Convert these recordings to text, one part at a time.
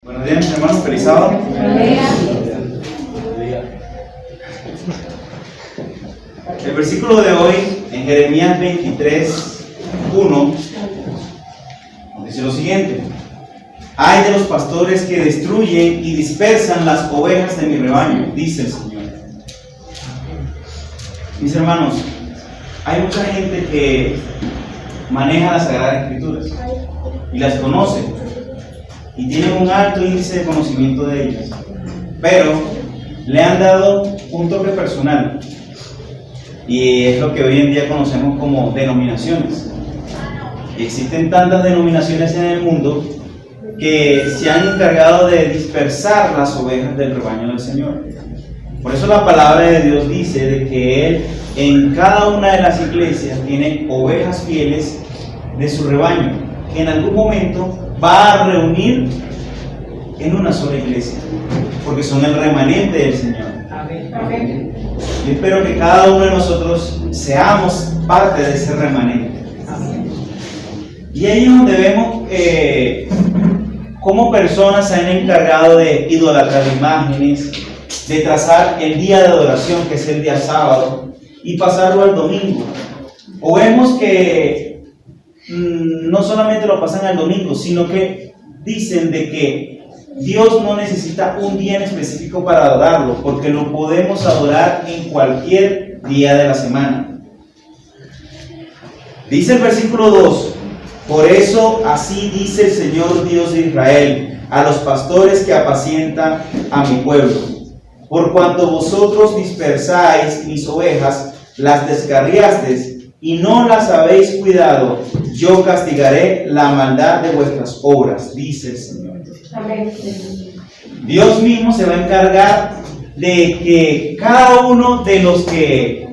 Buenos días, mis hermanos, feliz sábado. El versículo de hoy, en Jeremías 23:1, dice lo siguiente: Ay de los pastores que destruyen y dispersan las ovejas de mi rebaño, dice el Señor. Mis hermanos, hay mucha gente que maneja las Sagradas Escrituras y las conoce y tienen un alto índice de conocimiento de ellas, pero le han dado un toque personal, y es lo que hoy en día conocemos como denominaciones. Y existen tantas denominaciones en el mundo que se han encargado de dispersar las ovejas del rebaño del Señor. Por eso la palabra de Dios dice de que Él en cada una de las iglesias tiene ovejas fieles de su rebaño, que en algún momento va a reunir en una sola iglesia, porque son el remanente del Señor. Amén. Yo espero que cada uno de nosotros seamos parte de ese remanente. Amén. Y ahí es donde vemos cómo personas se han encargado de idolatrar imágenes, de trazar el día de adoración, que es el día sábado, y pasarlo al domingo. O vemos que no solamente lo pasan al domingo, sino que dicen de que Dios no necesita un día en específico para adorarlo, porque lo podemos adorar en cualquier día de la semana. Dice el versículo 2: Por eso así dice el Señor Dios de Israel a los pastores que apacientan a mi pueblo: por cuanto vosotros dispersáis mis ovejas, las descarriasteis y no las habéis cuidado, yo castigaré la maldad de vuestras obras, dice el Señor. Amén. Dios mismo se va a encargar de que cada uno de los que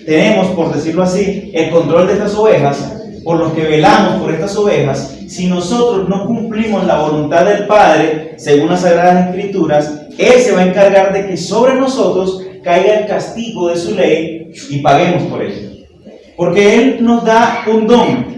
tenemos, por decirlo así, el control de estas ovejas, por los que velamos por estas ovejas, si nosotros no cumplimos la voluntad del Padre, según las Sagradas Escrituras, Él se va a encargar de que sobre nosotros caiga el castigo de su ley y paguemos por ello. Porque Él nos da un don.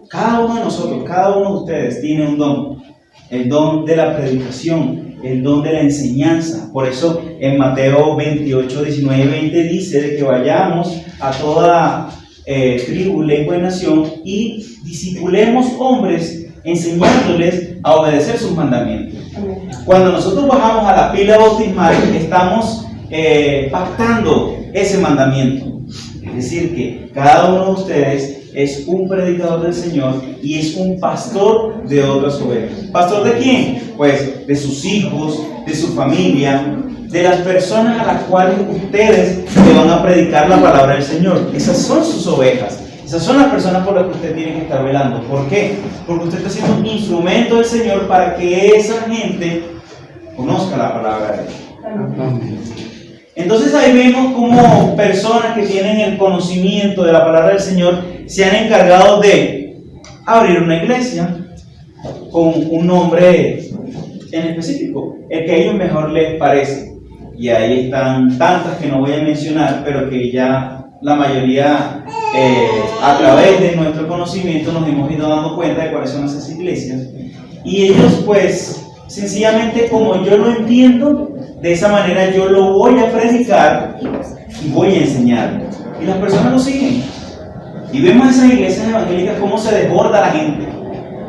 Cada uno de nosotros, cada uno de ustedes tiene un don. El don de la predicación, el don de la enseñanza. Por eso en Mateo 28, 19 y 20 dice de que vayamos a toda tribu, lengua y nación y discipulemos hombres enseñándoles a obedecer sus mandamientos. Cuando nosotros bajamos a la pila bautismal, estamos pactando ese mandamiento. Es decir, que cada uno de ustedes es un predicador del Señor y es un pastor de otras ovejas. ¿Pastor de quién? Pues de sus hijos, de su familia, de las personas a las cuales ustedes le van a predicar la palabra del Señor. Esas son sus ovejas. Esas son las personas por las que usted tiene que estar velando. ¿Por qué? Porque usted está siendo un instrumento del Señor para que esa gente conozca la palabra de Dios. Entonces ahí vemos cómo personas que tienen el conocimiento de la palabra del Señor se han encargado de abrir una iglesia con un nombre en específico, el que a ellos mejor les parece. Y ahí están tantas que no voy a mencionar, pero que ya la mayoría a través de nuestro conocimiento nos hemos ido dando cuenta de cuáles son esas iglesias. Y ellos pues sencillamente, como yo lo entiendo, de esa manera yo lo voy a predicar y voy a enseñar. Y las personas lo siguen. Y vemos esas iglesias evangélicas cómo se desborda la gente.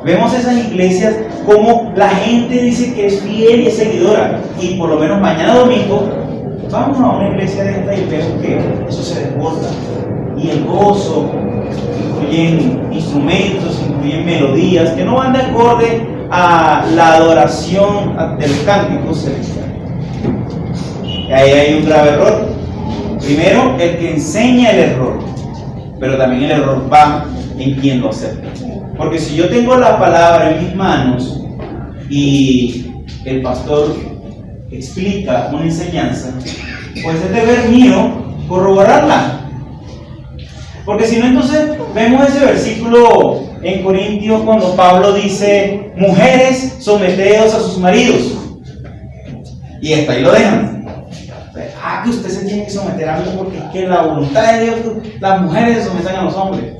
Vemos esas iglesias cómo la gente dice que es fiel y es seguidora. Y por lo menos mañana domingo vamos a una iglesia de esta y vemos que eso se desborda. Y el gozo, incluyen instrumentos, incluyen melodías que no van de acorde a la adoración del cántico celestial. Y ahí hay un grave error. Primero, el que enseña el error, pero también el error va en quien lo acepta. Porque si yo tengo la palabra en mis manos y el pastor explica una enseñanza, pues es deber mío corroborarla. Porque si no, entonces vemos ese versículo en Corintios cuando Pablo dice: mujeres, someteos a sus maridos. Y hasta ahí lo dejan. Que usted se tiene que someter a mí porque es que la voluntad de Dios, las mujeres se someten a los hombres.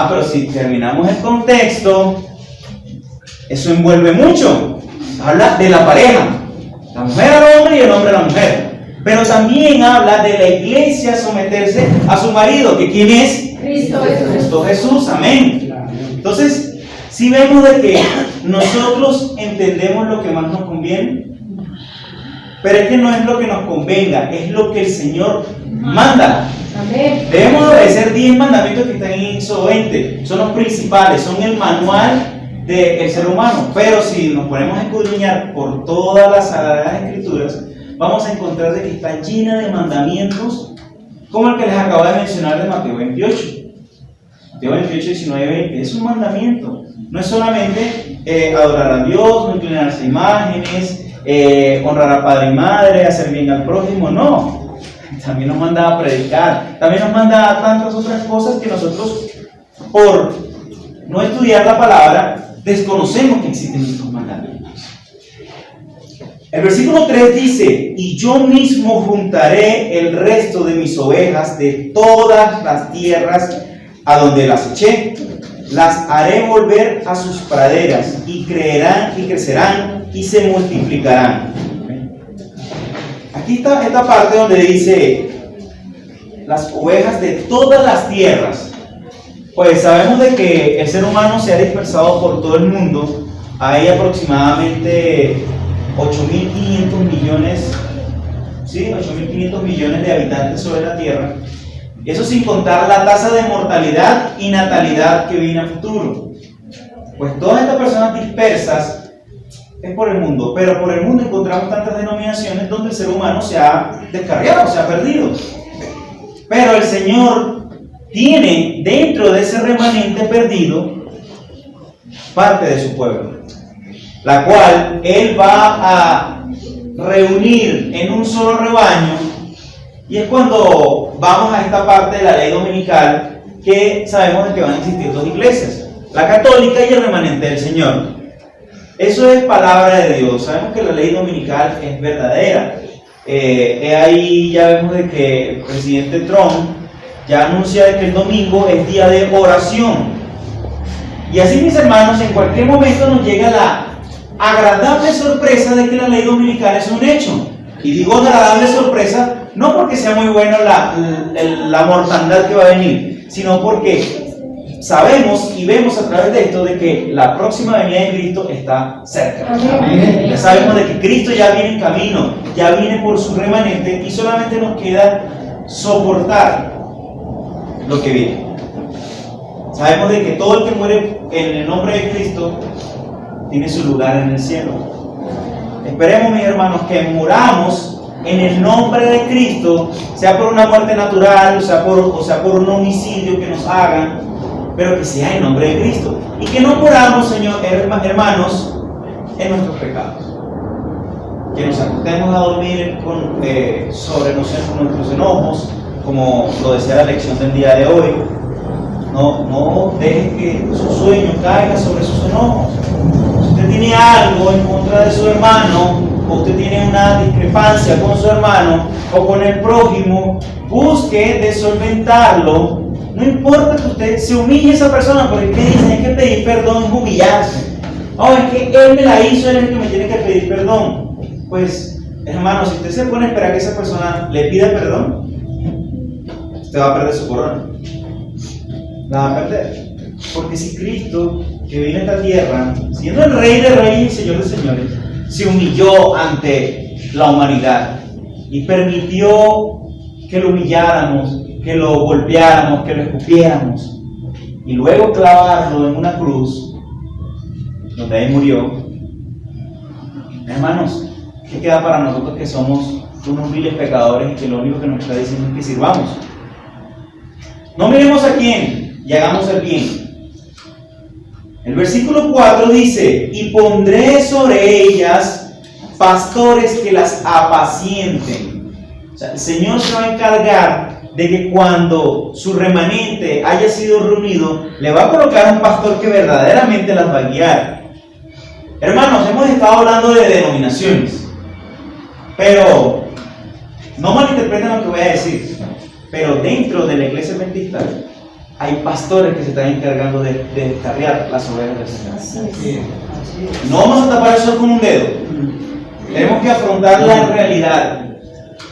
Pero si terminamos el contexto, Eso envuelve mucho. Habla de la pareja, la mujer al hombre y el hombre a la mujer. Pero también habla de la iglesia someterse a su marido, que ¿quién es? Cristo Jesús. Cristo Jesús, amén. Entonces, si vemos de que nosotros entendemos lo que más nos conviene, pero es que no es lo que nos convenga, es lo que el Señor manda. Amén. Debemos obedecer 10 mandamientos que están en Éxodo 20, son los principales, son el manual del ser humano. Pero si nos ponemos a escudriñar por todas las Sagradas Escrituras, vamos a encontrar de que está llena de mandamientos, como el que les acabo de mencionar de Mateo 28. Mateo 28, 19, 20. Es un mandamiento. No es solamente adorar a Dios, no inclinarse a imágenes, honrar a padre y madre, hacer bien al prójimo, no. También nos manda a predicar, también nos manda a tantas otras cosas que nosotros, por no estudiar la palabra, desconocemos que existen estos mandamientos. El versículo 3 dice: y yo mismo juntaré el resto de mis ovejas de todas las tierras a donde las eché, las haré volver a sus praderas y crecerán y se multiplicarán. Aquí está esta parte donde dice las ovejas de todas las tierras. Pues sabemos de que el ser humano se ha dispersado por todo el mundo. Hay aproximadamente 8.500 millones, ¿sí? 8.500 millones de habitantes sobre la tierra. Eso sin contar la tasa de mortalidad y natalidad que viene a futuro. Pues todas estas personas dispersas es por el mundo, pero por el mundo encontramos tantas denominaciones donde el ser humano se ha descarriado, se ha perdido. Pero el Señor tiene dentro de ese remanente perdido parte de su pueblo, la cual Él va a reunir en un solo rebaño. Y es cuando vamos a esta parte de la ley dominical que sabemos de que van a existir dos iglesias, la católica y el remanente del Señor. Eso es palabra de Dios. Sabemos que la ley dominical es verdadera. Ahí ya vemos de que el presidente Trump ya anuncia de que el domingo es día de oración. Y así, mis hermanos, en cualquier momento nos llega la agradable sorpresa de que la ley dominical es un hecho. Y digo agradable sorpresa no porque sea muy bueno la mortandad que va a venir, sino porque sabemos y vemos a través de esto de que la próxima venida de Cristo está cerca. Amén. Ya sabemos de que Cristo ya viene en camino, ya viene por su remanente y solamente nos queda soportar lo que viene. Sabemos de que todo el que muere en el nombre de Cristo tiene su lugar en el cielo. Esperemos, mis hermanos, que muramos en el nombre de Cristo, sea por una muerte natural, o sea por un homicidio que nos hagan, pero que sea en nombre de Cristo. Y que no muramos, Señor, hermanos, en nuestros pecados. Que nos acostemos a dormir sobre nuestros enojos, como lo decía la lección del día de hoy. No deje que su sueño caiga sobre sus enojos. Si usted tiene algo en contra de su hermano, o usted tiene una discrepancia con su hermano o con el prójimo, busque de solventarlo. No importa que usted se humille a esa persona, porque ¿qué dicen? Hay que pedir perdón, es humillarse. Oh, es que él me la hizo, él es el que me tiene que pedir perdón. Pues, hermano, si usted se pone a esperar que esa persona le pida perdón, usted va a perder su corona. La va a perder. Porque si Cristo, que viene a esta tierra, siendo el Rey de Reyes y Señor de Señores, se humilló ante la humanidad y permitió que lo humilláramos, que lo golpeáramos, que lo escupiéramos y luego clavarlo en una cruz donde ahí murió. Hermanos, ¿qué queda para nosotros que somos unos viles pecadores y que lo único que nos está diciendo es que sirvamos? No miremos a quién y hagamos el bien. El versículo 4 dice: y pondré sobre ellas pastores que las apacienten. O sea, el Señor se va a encargar de que cuando su remanente haya sido reunido, le va a colocar un pastor que verdaderamente las va a guiar. Hermanos, hemos estado hablando de denominaciones, pero no malinterpreten lo que voy a decir, pero dentro de la iglesia adventista hay pastores que se están encargando de descarriar las ovejas del Señor. No vamos a tapar eso con un dedo. Tenemos que afrontar la realidad.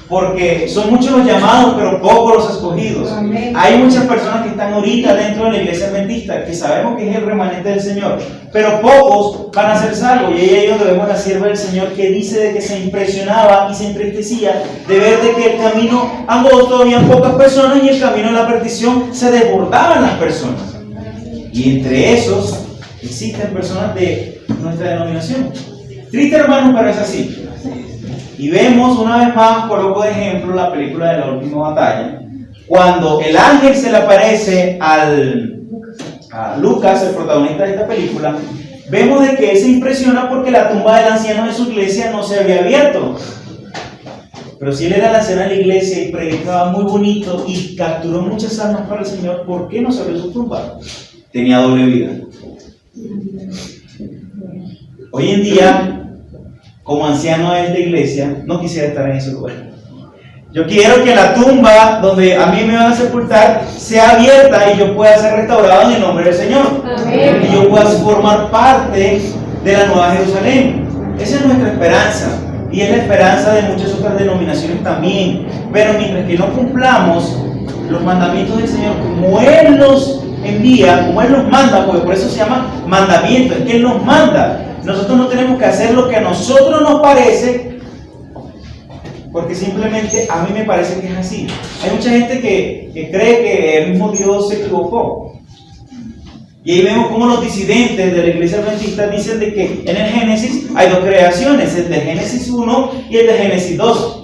Porque son muchos los llamados, pero pocos los escogidos. Hay muchas personas que están ahorita dentro de la iglesia adventista, que sabemos que es el remanente del Señor, pero pocos van a ser salvos. Y ahí debemos la sierva del Señor que dice de que se impresionaba y se entristecía de ver de que el camino angosto había pocas personas y el camino de la perdición se desbordaban las personas. Y entre esos existen personas de nuestra denominación. Triste, hermanos, pero es así. Y vemos una vez más, coloco de ejemplo la película de La Última Batalla, cuando el ángel se le aparece a Lucas, el protagonista de esta película, vemos de que él se impresiona porque la tumba del anciano de su iglesia no se había abierto. Pero si él era el anciano de la iglesia y predicaba muy bonito y capturó muchas almas para el Señor, ¿por qué no se abrió su tumba? Tenía doble vida. Hoy en día, como anciano de esta iglesia, no quisiera estar en ese lugar. Yo quiero que la tumba donde a mí me van a sepultar sea abierta y yo pueda ser restaurado en el nombre del Señor. Amén. Y yo pueda formar parte de la Nueva Jerusalén. Esa es nuestra esperanza. Y es la esperanza de muchas otras denominaciones también. Pero mientras que no cumplamos los mandamientos del Señor como Él los envía, como Él los manda, porque por eso se llama mandamiento, es que Él nos manda. Nosotros no tenemos que hacer lo que a nosotros nos parece, porque simplemente a mí me parece que es así. Hay mucha gente que cree que el mismo Dios se equivocó. Y ahí vemos cómo los disidentes de la iglesia adventista dicen de que en el Génesis hay dos creaciones, el de Génesis 1 y el de Génesis 2.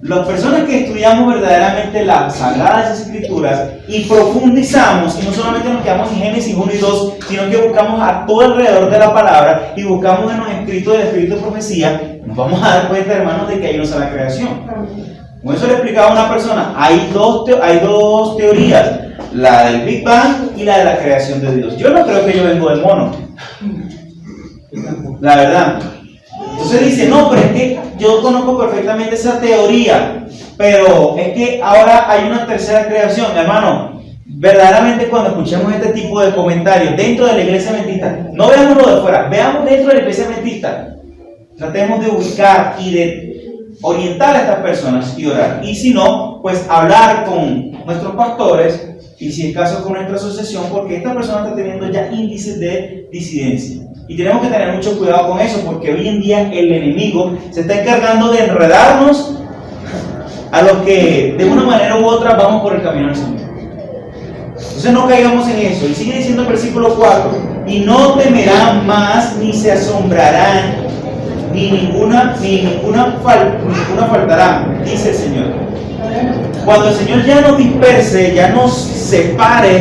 Las personas que estudiamos verdaderamente las Sagradas Escrituras y profundizamos, y no solamente nos quedamos en Génesis 1 y 2, sino que buscamos a todo alrededor de la palabra y buscamos en los escritos del Espíritu de Profecía, nos vamos a dar cuenta, hermanos, de que hay una sola creación. Como eso le explicaba a una persona, hay dos teorías, la del Big Bang y la de la creación de Dios. Yo no creo que yo vengo del mono, la verdad. Entonces dice, no, pero es que yo conozco perfectamente esa teoría, pero es que ahora hay una tercera creación. Hermano, verdaderamente cuando escuchemos este tipo de comentarios dentro de la iglesia adventista, no veámoslo de fuera, veamos dentro de la iglesia adventista. Tratemos de ubicar y de orientar a estas personas y orar. Y si no, pues hablar con nuestros pastores y si es caso con nuestra asociación, porque esta persona está teniendo ya índices de disidencia. Y tenemos que tener mucho cuidado con eso, porque hoy en día el enemigo se está encargando de enredarnos a los que de una manera u otra vamos por el camino del Señor. Entonces no caigamos en eso. Y sigue diciendo el versículo 4, y no temerán más ni se asombrarán, ni ninguna faltará, dice el Señor. Cuando el Señor ya nos disperse, ya nos separe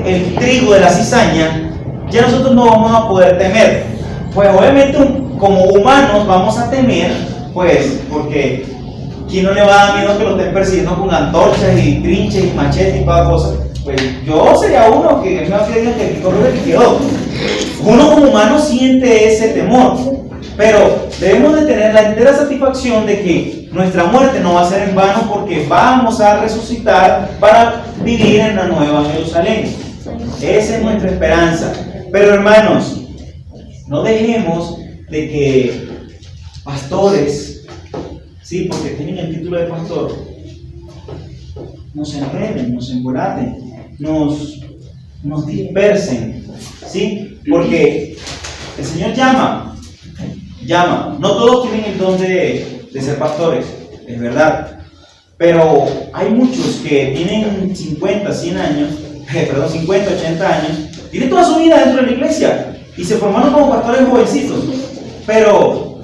el trigo de la cizaña, ya nosotros no vamos a poder temer. Pues obviamente como humanos vamos a temer, pues, porque ¿quién no le va a dar miedo que lo estén persiguiendo con antorchas y trinches y machetes y todas cosas? Pues yo sería uno que no digan que corre que quedó. Uno como humano siente ese temor, pero debemos de tener la entera satisfacción de que nuestra muerte no va a ser en vano, porque vamos a resucitar para vivir en la Nueva Jerusalén. Esa es nuestra esperanza. Pero hermanos, no dejemos de que pastores, sí, porque tienen el título de pastor, nos enreden, nos embolaten, nos dispersen, ¿sí? Porque el Señor llama. No todos tienen el don de ser pastores, es verdad. Pero hay muchos que tienen 50, 80 años, tienen toda su vida dentro de la iglesia y se formaron como pastores jovencitos. Pero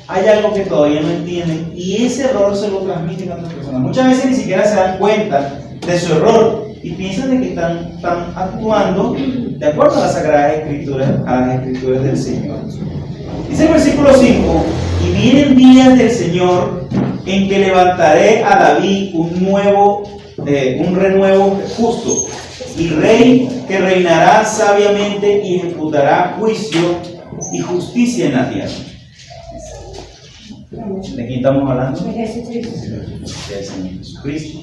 hay algo que todavía no entienden y ese error se lo transmiten a otras personas. Muchas veces ni siquiera se dan cuenta de su error y piensan de que están actuando de acuerdo a las Sagradas Escrituras, a las Escrituras del Señor. Dice el versículo 5, y vienen días del Señor en que levantaré a David un renuevo justo, y rey que reinará sabiamente y ejecutará juicio y justicia en la tierra. ¿De quién estamos hablando? De Jesucristo. Del Señor Jesucristo.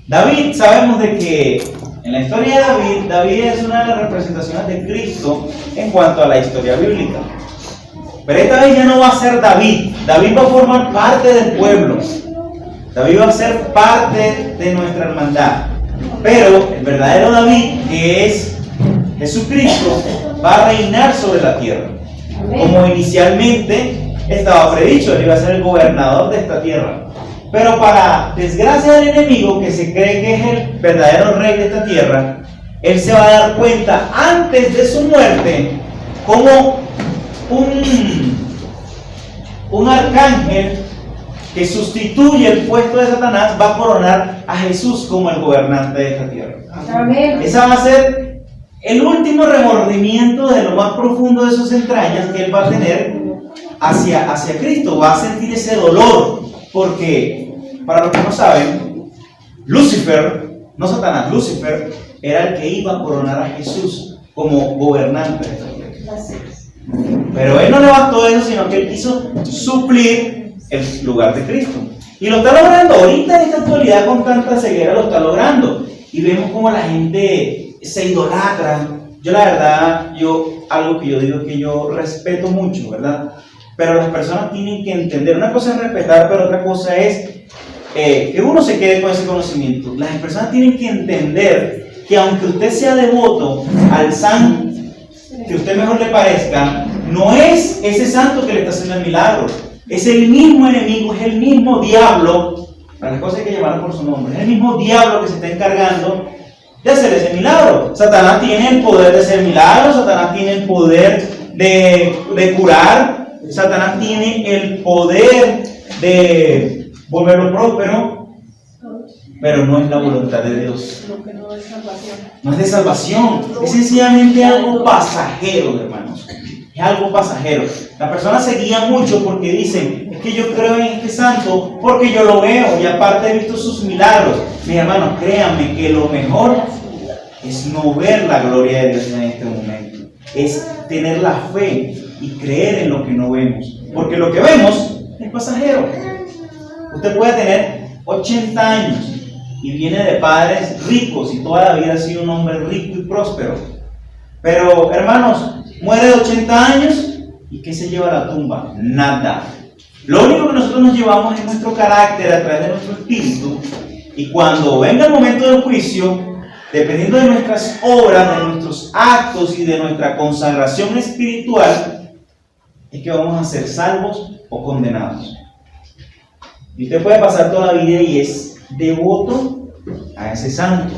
David, sabemos de que en la historia de David, David es una de las representaciones de Cristo en cuanto a la historia bíblica. Pero esta vez ya no va a ser David. David va a formar parte del pueblo. David va a ser parte de nuestra hermandad. Pero el verdadero David, que es Jesucristo, va a reinar sobre la tierra. Como inicialmente estaba predicho, él iba a ser el gobernador de esta tierra. Pero para desgracia del enemigo, que se cree que es el verdadero rey de esta tierra, él se va a dar cuenta antes de su muerte como un arcángel que sustituye el puesto de Satanás va a coronar a Jesús como el gobernante de esta tierra. Amén. Esa va a ser el último remordimiento de lo más profundo de sus entrañas que él va a tener hacia Cristo. Va a sentir ese dolor, porque, para los que no saben, Lucifer, no Satanás, Lucifer era el que iba a coronar a Jesús como gobernante de esta tierra. Pero él no le bastó eso, sino que él quiso suplir el lugar de Cristo. Y lo está logrando. Ahorita en esta actualidad, con tanta ceguera, lo está logrando. Y vemos como la gente se idolatra. Yo la verdad, algo que yo digo que yo respeto mucho, ¿verdad? Pero las personas tienen que entender. Una cosa es respetar, pero otra cosa es que uno se quede con ese conocimiento. Las personas tienen que entender que aunque usted sea devoto al santo que a usted mejor le parezca, no es ese santo que le está haciendo el milagro. Es el mismo enemigo, es el mismo diablo. Para las cosas hay que llamarlo por su nombre. Es el mismo diablo que se está encargando de hacer ese milagro. Satanás tiene el poder de hacer milagros, Satanás tiene el poder de curar, Satanás tiene el poder de volverlo próspero, pero no es la voluntad de Dios. No es de salvación, es sencillamente algo pasajero, hermanos. Es algo pasajero. Las personas se guían mucho porque dicen, es que yo creo en este santo porque yo lo veo y aparte he visto sus milagros. Mis hermanos, créanme que lo mejor es no ver la gloria de Dios en este momento. Es tener la fe y creer en lo que no vemos. Porque lo que vemos es pasajero. Usted puede tener 80 años y viene de padres ricos y toda la vida ha sido un hombre rico y próspero. Pero, hermanos, muere de 80 años y ¿qué se lleva a la tumba? Nada. Lo único que nosotros nos llevamos es nuestro carácter a través de nuestro espíritu. Y cuando venga el momento del juicio, dependiendo de nuestras obras, de nuestros actos y de nuestra consagración espiritual, es que vamos a ser salvos o condenados. Y usted puede pasar toda la vida y es devoto a ese santo,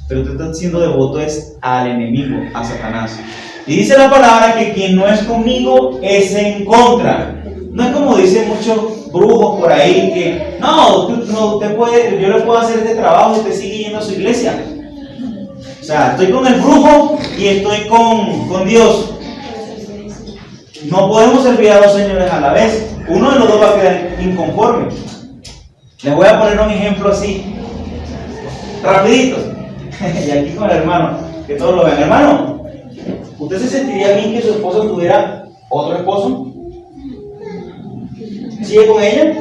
pero usted está siendo devoto es al enemigo, a Satanás. Y dice la palabra que quien no es conmigo es en contra. No es como dicen muchos brujos por ahí que yo le puedo hacer este trabajo y usted sigue yendo a su iglesia. O sea, estoy con el brujo y estoy con Dios. No podemos servir a dos señores a la vez. Uno de los dos va a quedar inconforme. Les voy a poner un ejemplo así, rapidito. Y aquí con el hermano, que todos lo vean. Hermano, ¿usted se sentiría bien que su esposo tuviera otro esposo? ¿Sigue con ella?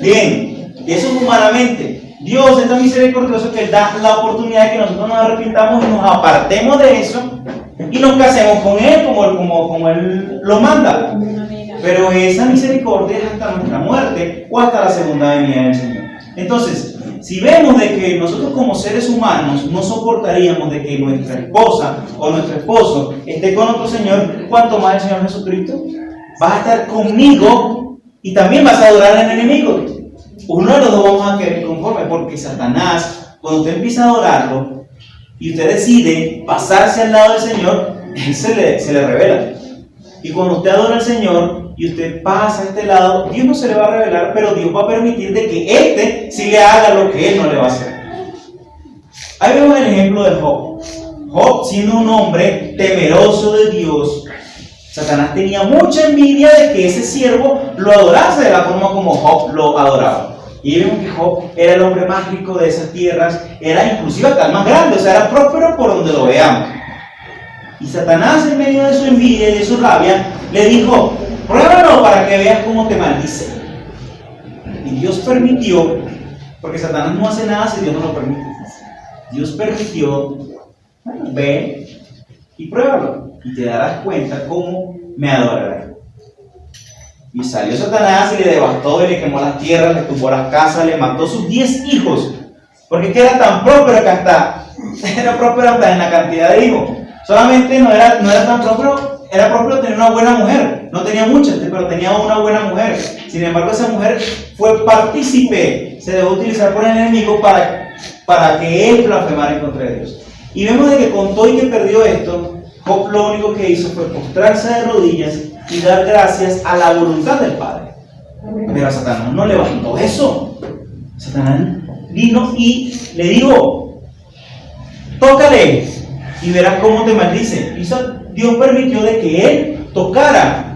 Bien, y eso es humanamente. Dios es tan misericordioso que Él da la oportunidad de que nosotros nos arrepintamos y nos apartemos de eso y nos casemos con Él como Él lo manda. Pero esa misericordia es hasta nuestra muerte o hasta la segunda venida del Señor. Entonces, si vemos de que nosotros como seres humanos no soportaríamos de que nuestra esposa o nuestro esposo esté con otro Señor, ¿cuánto más el Señor Jesucristo? Vas a estar conmigo y también vas a adorar al enemigo. Uno de los dos vamos a quedar conforme, porque Satanás, cuando usted empieza a adorarlo y usted decide pasarse al lado del Señor, él se le revela. Y cuando usted adora al Señor y usted pasa a este lado, Dios no se le va a revelar, pero Dios va a permitir de que sí le haga lo que él no le va a hacer. Ahí vemos el ejemplo de Job. Job, siendo un hombre temeroso de Dios, Satanás tenía mucha envidia de que ese siervo lo adorase de la forma como Job lo adoraba. Y vemos que Job era el hombre más rico de esas tierras, era inclusive hasta el más grande, o sea, era próspero por donde lo veamos. Y Satanás, en medio de su envidia y de su rabia, le dijo: pruébalo para que veas cómo te maldice. Y Dios permitió, porque Satanás no hace nada si Dios no lo permite. Dios permitió: bueno, ve y pruébalo, y te darás cuenta cómo me adorarás. Y salió Satanás y le devastó y le quemó las tierras, le tumbó las casas, le mató sus 10 hijos. Porque es que era tan próspero que era próspero hasta en la cantidad de hijos. Solamente no era tan próspero, era próspero tener una buena mujer. No tenía muchas, pero tenía una buena mujer. Sin embargo, esa mujer fue partícipe, se dejó utilizar por el enemigo para que él blasfemara en contra de Dios. Y vemos de que con todo y que perdió esto, Job lo único que hizo fue postrarse de rodillas y dar gracias a la voluntad del Padre. Pero a Satanás no le bastó eso. Satanás vino y le dijo: tócale y verás cómo te maldice. Y Dios permitió de que él tocara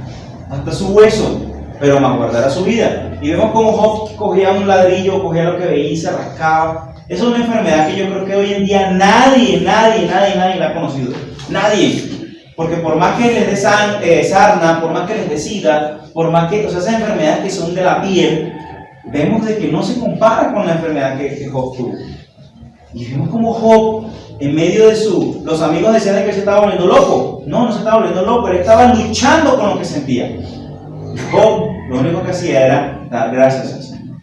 hasta su hueso, pero más guardara su vida. Y vemos cómo Job cogía un ladrillo, cogía lo que veía y se rascaba. Esa es una enfermedad que yo creo que hoy en día nadie la ha conocido. Nadie. Porque por más que les dé sarna, por más que les dé sida, por más que, esas enfermedades que son de la piel, vemos de que no se compara con la enfermedad que Job tuvo. Y vemos como Job, en medio de los amigos decían que él se estaba volviendo loco. No se estaba volviendo loco, él estaba luchando con lo que sentía. Y Job lo único que hacía era dar gracias al Señor.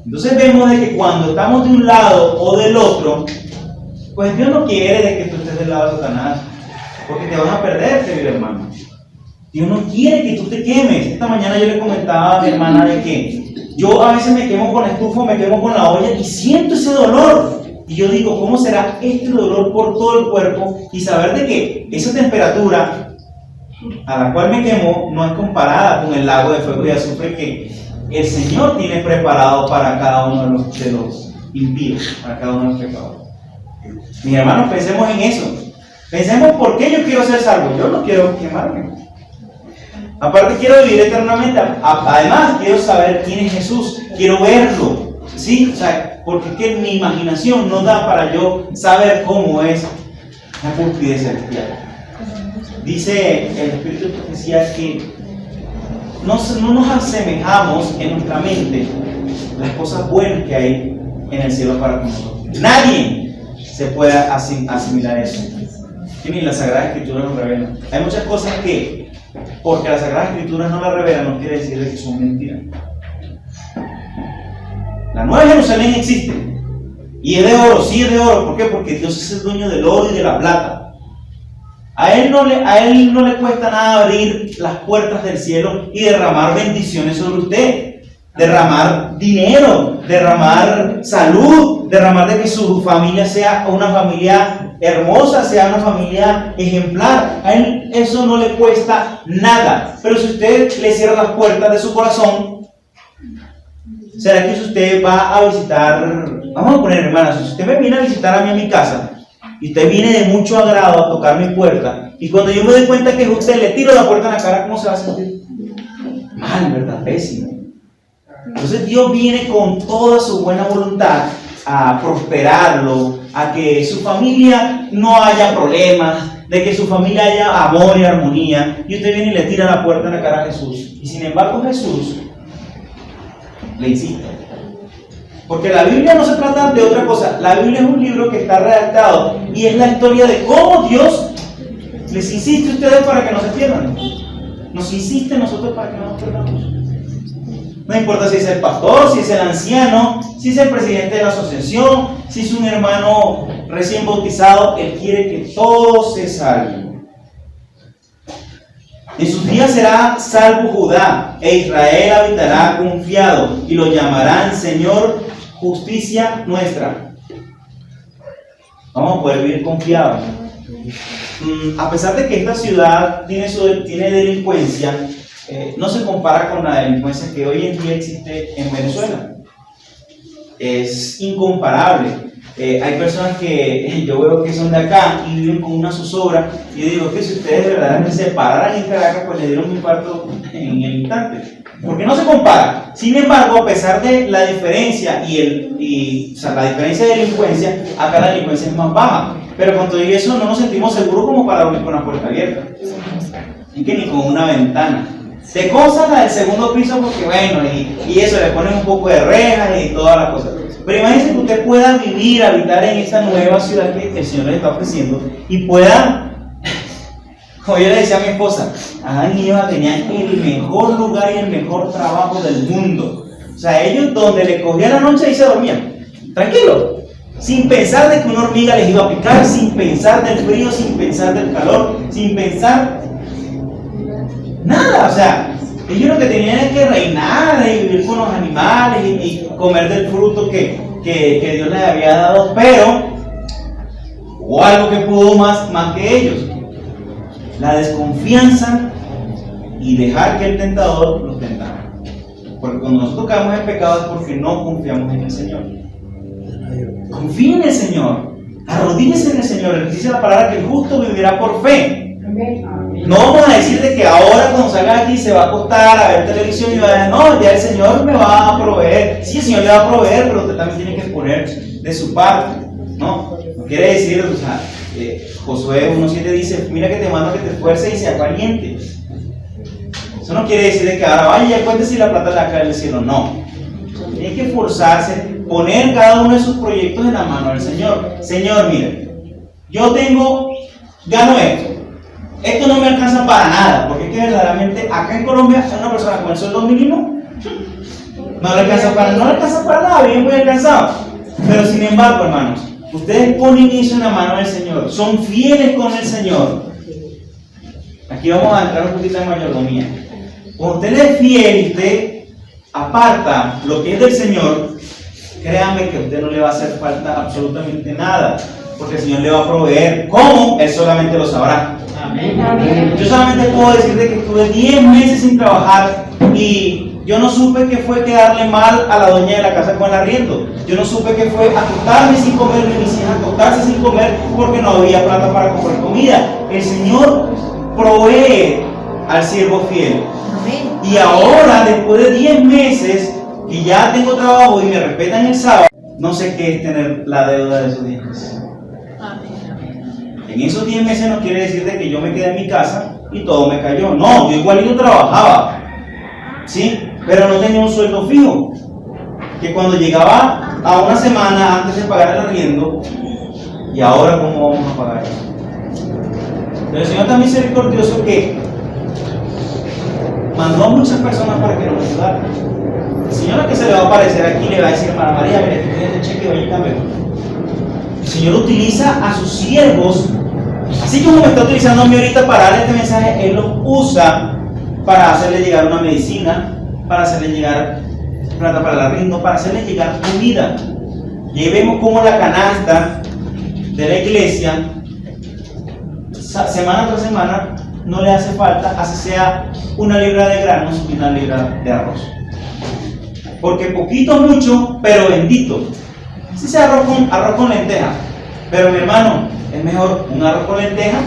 Entonces vemos de que cuando estamos de un lado o del otro, pues Dios no quiere de que tú estés del lado de Satanás, porque te vas a perder, querido hermano. Dios no quiere que tú te quemes. Esta mañana yo le comentaba a mi hermana de que yo a veces me quemo con la estufa, me quemo con la olla y siento ese dolor. Y yo digo: ¿cómo será este dolor por todo el cuerpo? Y saber de que esa temperatura a la cual me quemo no es comparada con el lago de fuego y azufre que el Señor tiene preparado para cada uno de los impíos, para cada uno de los pecadores. Mis hermanos, pensemos en eso. Pensemos por qué yo quiero ser salvo. Yo no quiero quemarme. Aparte, quiero vivir eternamente. Además, quiero saber quién es Jesús. Quiero verlo. ¿Sí? O sea, porque es que mi imaginación no da para yo saber cómo es la cúspide celestial. Dice el Espíritu de Profecía que no nos asemejamos en nuestra mente las cosas buenas que hay en el cielo para nosotros. Nadie se puede asimilar eso. Que ni la Sagrada Escritura nos revela. Hay muchas cosas que, porque la Sagrada Escritura no la revela, no quiere decir que son mentiras. La Nueva Jerusalén existe. Y es de oro, sí es de oro. ¿Por qué? Porque Dios es el dueño del oro y de la plata. A él no le cuesta nada abrir las puertas del cielo y derramar bendiciones sobre usted. Derramar dinero, derramar salud, derramar de que su familia sea una familia hermosa, sea una familia ejemplar. A él eso no le cuesta nada. Pero si usted le cierra las puertas de su corazón, ¿será que si usted va a visitar, vamos a poner, hermanas, si usted me viene a visitar a mí a mi casa y usted viene de mucho agrado a tocar mi puerta, y cuando yo me doy cuenta que es usted, le tiro la puerta en la cara, ¿cómo se va a sentir? Mal, ¿verdad? Pésimo. Entonces Dios viene con toda su buena voluntad a prosperarlo, a que su familia no haya problemas, de que su familia haya amor y armonía, y usted viene y le tira la puerta en la cara a Jesús. Y sin embargo Jesús le insiste. Porque la Biblia no se trata de otra cosa. La Biblia es un libro que está redactado y es la historia de cómo Dios les insiste a ustedes para que no se pierdan. Nos insiste a nosotros para que no nos perdamos. No importa si es el pastor, si es el anciano, si es el presidente de la asociación, si es un hermano recién bautizado, Él quiere que todos se salven. En sus días será salvo Judá, e Israel habitará confiado, y lo llamarán Señor, justicia nuestra. Vamos a poder vivir confiados. A pesar de que esta ciudad tiene delincuencia, no se compara con la delincuencia que hoy en día existe en Venezuela. Es incomparable. Hay personas que yo veo que son de acá y viven con una zozobra, y yo digo que si ustedes verdaderamente se pararan en Caracas, pues le dieron un infarto en el instante. porque no se compara. Sin embargo, a pesar de la diferencia o sea, la diferencia de delincuencia, acá la delincuencia es más baja. Pero con todo eso no nos sentimos seguros como para dormir con una puerta abierta. Y que ni con una ventana. Se cosa la del segundo piso porque bueno, y eso, le ponen un poco de rejas y todas las cosas. Pero imagínense que usted pueda vivir, habitar en esta nueva ciudad que el Señor le está ofreciendo y pueda, como yo le decía a mi esposa, Adán y Eva tenían el mejor lugar y el mejor trabajo del mundo. O sea, ellos donde le cogía la noche y se dormían, tranquilo, sin pensar de que una hormiga les iba a picar, sin pensar del frío, sin pensar del calor, sin pensar nada. O sea, ellos lo que tenían es que reinar y vivir con los animales y comer del fruto que Dios les había dado, pero hubo algo que pudo más que ellos: la desconfianza y dejar que el tentador los tentara. Porque cuando nosotros caemos en pecado es porque no confiamos en el Señor. Confíen en el Señor, arrodíllese en el Señor. Dice la palabra que el justo vivirá por fe. No vamos a decir de que ahora cuando salga aquí se va a acostar a ver televisión y va a decir, no, ya el Señor me va a proveer. Sí, el Señor le va a proveer, pero usted también tiene que poner de su parte, ¿no? No quiere decir, o sea, Josué 1.7 dice, mira que te mando que te esfuerces y seas valiente. Eso no quiere decir de que ahora vaya y cuente si la plata le va a caer del cielo, no. Tiene que esforzarse, poner cada uno de sus proyectos en la mano del Señor. Señor, mire, yo gano esto no me alcanza para nada, porque es que verdaderamente acá en Colombia una persona con el sueldo mínimo no le alcanza para nada, bien muy alcanzado. Pero sin embargo, hermanos, ustedes ponen eso en la mano del Señor, son fieles con el Señor. Aquí vamos a entrar un poquito en mayordomía. Cuando usted es fiel y usted aparta lo que es del Señor, créanme que a usted no le va a hacer falta absolutamente nada, porque el Señor le va a proveer. ¿Cómo? Él solamente lo sabrá. Amén. Yo solamente puedo decirte que estuve 10 meses sin trabajar y yo no supe que fue quedarle mal a la dueña de la casa con el arriendo. Yo no supe que fue acostarme sin comer, ni mis hijas acostarse sin comer porque no había plata para comprar comida. El Señor provee al siervo fiel. Amén. Y ahora, después de 10 meses que ya tengo trabajo y me respetan el sábado, no sé qué es tener la deuda de esos 10 meses. En esos 10 meses no quiere decir de que yo me quedé en mi casa y todo me cayó. No, yo igualito trabajaba, ¿sí? Pero no tenía un sueldo fijo. Que cuando llegaba a una semana antes de pagar el arriendo, ¿y ahora cómo vamos a pagar eso? Pero el Señor tan misericordioso que mandó a muchas personas para que nos ayudaran. El Señor que se le va a aparecer aquí le va a decir, para María, mire, tú tienes este cheque, vaya y cámbialo. El Señor utiliza a sus siervos, así como me está utilizando a mí ahorita para dar este mensaje, Él lo usa para hacerle llegar una medicina, para hacerle llegar plata para el arriendo, para hacerle llegar comida. Y ahí vemos cómo la canasta de la iglesia, semana tras semana, no le hace falta, así sea una libra de granos y una libra de arroz. Porque poquito, mucho, pero bendito. Si sea arroz con lenteja, pero mi hermano, es mejor un arroz con lenteja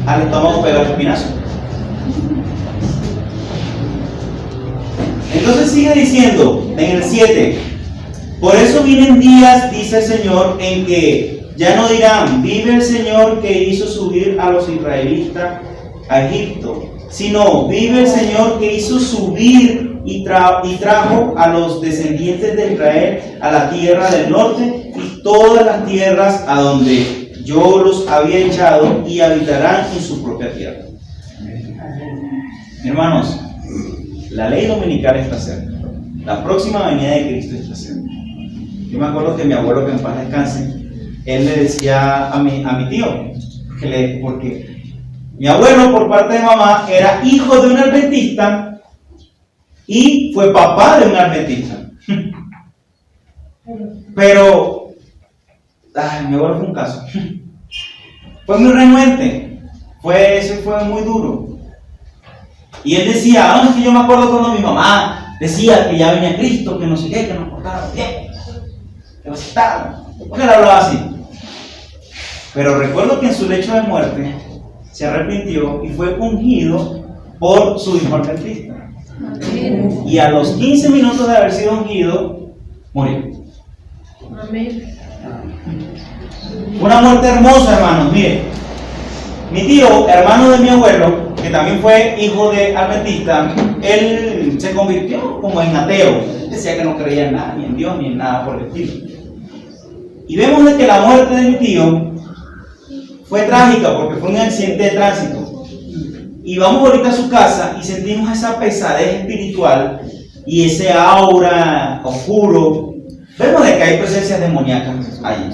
al estómago pegado de espinazo. Entonces sigue diciendo en el 7, por eso vienen días, dice el Señor, en que ya no dirán, vive el Señor que hizo subir a los israelitas a Egipto, sino vive el Señor que hizo subir y trajo a los descendientes de Israel a la tierra del norte y todas las tierras a donde yo los había echado y habitarán en su propia tierra. Hermanos, la ley dominical está cerca. La próxima venida de Cristo está cerca. Yo me acuerdo que mi abuelo, que en paz descanse, él le decía a mi tío, porque mi abuelo por parte de mamá era hijo de un adventista y fue papá de un adventista. Pero mi abuelo fue un caso. Fue muy renuente, fue muy duro. Y él decía, es que yo me acuerdo cuando mi mamá decía que ya venía Cristo, que no sé qué, que nos portara bien, que nos estaba. Porque él hablaba así. Pero recuerdo que en su lecho de muerte se arrepintió y fue ungido por su hijo al Cristo. Y a los 15 minutos de haber sido ungido, murió. Amén. Una muerte hermosa, hermanos. Miren, mi tío, hermano de mi abuelo, que también fue hijo de adventista, él se convirtió como en ateo. Decía que no creía en nada, ni en Dios, ni en nada por el estilo. Y vemos de que la muerte de mi tío fue trágica porque fue un accidente de tránsito. Y vamos ahorita a su casa y sentimos esa pesadez espiritual y ese aura oscuro. Vemos de que hay presencias demoníacas allí.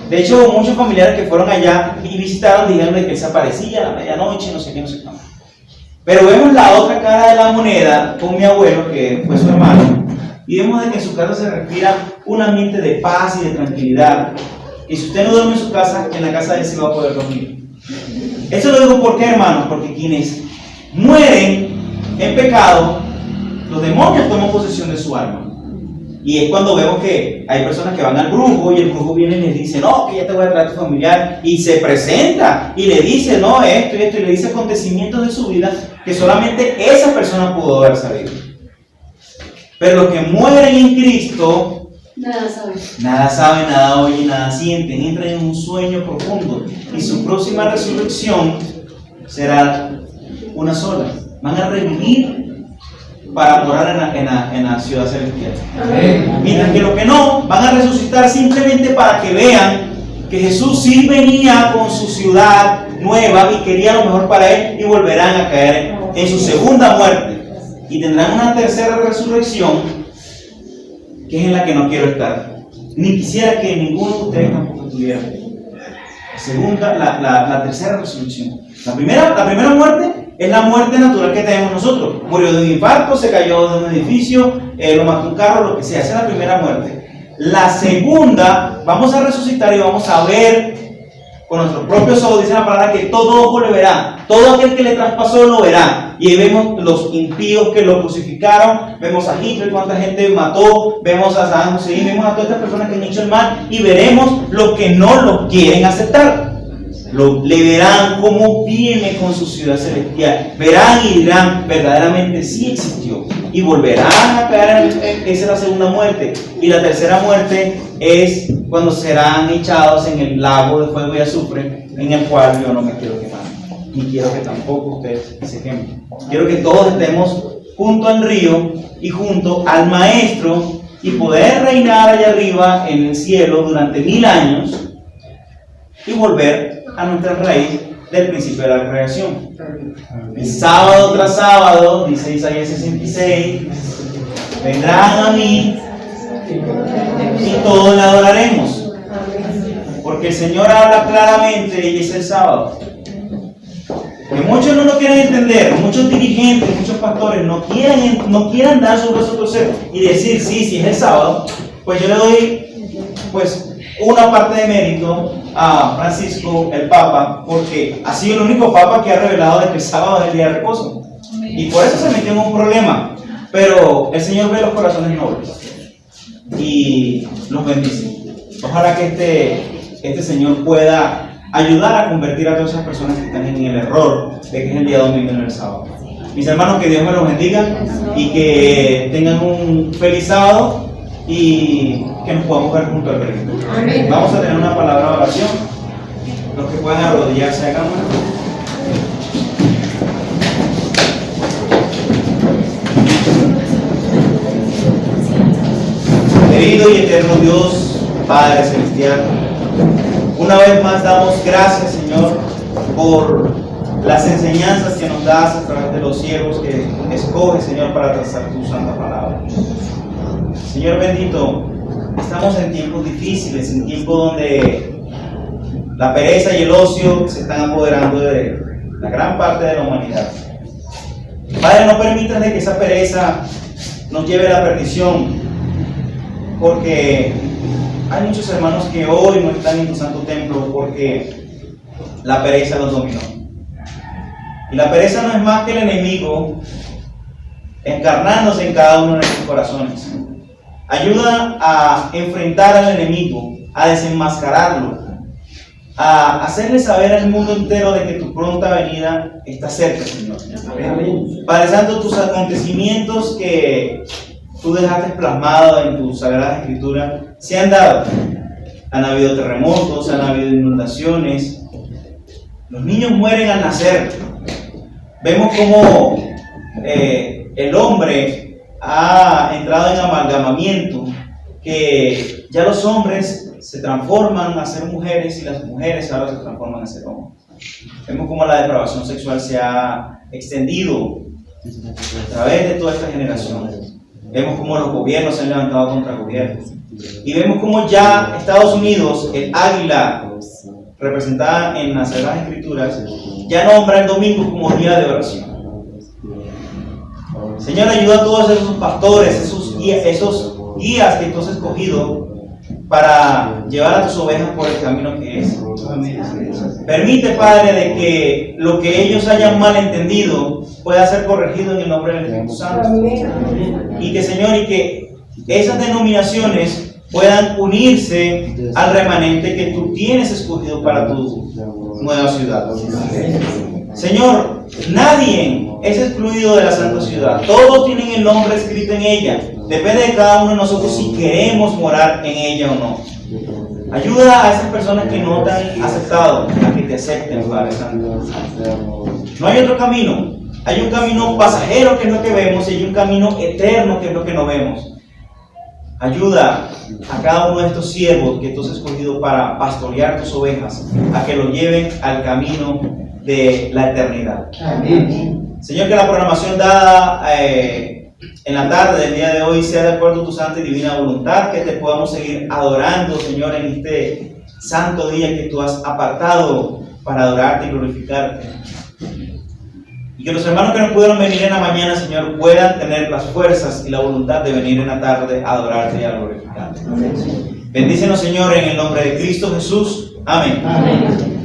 De hecho, muchos familiares que fueron allá y visitaron dijeron de que él se aparecía a la medianoche, no sé qué, no sé qué. Pero vemos la otra cara de la moneda con mi abuelo, que fue su hermano, y vemos de que en su casa se respira un ambiente de paz y de tranquilidad. Y si usted no duerme en su casa, en la casa de él se va a poder dormir. Eso lo digo porque, hermanos, porque quienes mueren en pecado, los demonios toman posesión de su alma. Y es cuando vemos que hay personas que van al brujo y el brujo viene y les dice, no, que ya te voy a traer a tu familiar, y se presenta y le dice, no, esto y esto, y le dice acontecimientos de su vida que solamente esa persona pudo haber sabido. Pero los que mueren en Cristo, nada saben, nada oyen, nada sienten, entran en un sueño profundo y su próxima resurrección será una sola. Van a revivir para morar en la ciudad celestial. Amén. Mientras que los que no, van a resucitar simplemente para que vean que Jesús sí venía con su ciudad nueva y quería lo mejor para él, y volverán a caer en su segunda muerte y tendrán una tercera resurrección, que es en la que no quiero estar, ni quisiera que ninguno de ustedes tampoco estuviera. La tercera resurrección. La primera muerte es la muerte natural que tenemos nosotros. Murió de un infarto, se cayó de un edificio, lo mató un carro, lo que sea. Esa es la primera muerte. La segunda, vamos a resucitar y vamos a ver con nuestros propios ojos, dice la palabra, que todo ojo le verá. Todo aquel que le traspasó lo verá. Y ahí vemos los impíos que lo crucificaron, vemos a Hitler, cuánta gente mató, vemos a Saddam Hussein, vemos a todas estas personas que han hecho el mal, y veremos los que no lo quieren aceptar. Le verán cómo viene con su ciudad celestial. Verán y dirán, verdaderamente sí existió. Y volverán a caer esa es la segunda muerte. Y la tercera muerte es cuando serán echados en el lago de fuego y azufre, en el cual yo no me quiero quemar. Ni quiero que tampoco ustedes se quemen. Quiero que todos estemos junto al río y junto al Maestro, y poder reinar allá arriba en el cielo durante 1000 años y volver a nuestra raíz del principio de la creación. Y sábado tras sábado, dice Isaías 66, vendrán a mí y todos le adoraremos, porque el Señor habla claramente y es el sábado. Que muchos no lo quieren entender, muchos dirigentes, muchos pastores no quieren dar su brazo a torcer y decir, sí, es el sábado. Pues yo le doy una parte de mérito a Francisco, el Papa, porque ha sido el único Papa que ha revelado de que el sábado es el día de reposo. Y por eso se metió en un problema. Pero el Señor ve los corazones nobles y los bendice. Ojalá que este Señor pueda ayudar a convertir a todas esas personas que están en el error de que es el día domingo y no el sábado. Mis hermanos, que Dios me los bendiga y que tengan un feliz sábado y que nos podamos ver junto al Rey. Vamos a tener una palabra de oración. Los que puedan arrodillarse, hagámoslo. Querido y eterno Dios, Padre Celestial, una vez más damos gracias, Señor, por las enseñanzas que nos das a través de los siervos que escoges, Señor, para trazar tu santa palabra. Señor bendito, estamos en tiempos difíciles, en tiempos donde la pereza y el ocio se están apoderando de la gran parte de la humanidad. Padre, no permitas de que esa pereza nos lleve a la perdición, porque hay muchos hermanos que hoy no están en tu santo templo porque la pereza los dominó. Y la pereza no es más que el enemigo encarnándose en cada uno de nuestros corazones. Ayuda a enfrentar al enemigo, a desenmascararlo, a hacerle saber al mundo entero de que tu pronta venida está cerca, Señor. Padre Santo, tus acontecimientos que tú dejaste plasmados en tu Sagrada Escritura se han dado. Han habido terremotos, han habido inundaciones. Los niños mueren al nacer. Vemos cómo el hombre ha entrado en amalgamamiento, que ya los hombres se transforman a ser mujeres y las mujeres ahora se transforman a ser hombres. Vemos cómo la depravación sexual se ha extendido a través de toda esta generación. Vemos cómo los gobiernos se han levantado contra gobiernos. Y vemos cómo ya Estados Unidos, el águila representada en las Sagradas Escrituras, ya nombra el domingo como día de oración. Señor, ayuda a todos esos pastores, esos guías que tú has escogido para llevar a tus ovejas por el camino que es. Permite, Padre, de que lo que ellos hayan mal entendido pueda ser corregido en el nombre del Espíritu Santo. Y que, Señor, y que esas denominaciones puedan unirse al remanente que tú tienes escogido para tu nueva ciudad. Señor, nadie es excluido de la santa ciudad. Todos tienen el nombre escrito en ella. Depende de cada uno de nosotros si queremos morar en ella o no. Ayuda a esas personas que no te han aceptado a que te acepten, Padre Santo. No hay otro camino. Hay un camino pasajero que es lo que vemos y hay un camino eterno que es lo que no vemos. Ayuda a cada uno de estos siervos que tú has escogido para pastorear tus ovejas a que lo lleven al camino de la eternidad. Amén. Señor, que la programación dada en la tarde del día de hoy sea de acuerdo a tu santa y divina voluntad, que te podamos seguir adorando, Señor, en este santo día que tú has apartado para adorarte y glorificarte. Y que los hermanos que no pudieron venir en la mañana, Señor, puedan tener las fuerzas y la voluntad de venir en la tarde a adorarte y a glorificarte. Bendícenos, Señor, en el nombre de Cristo Jesús. Amén. Amén.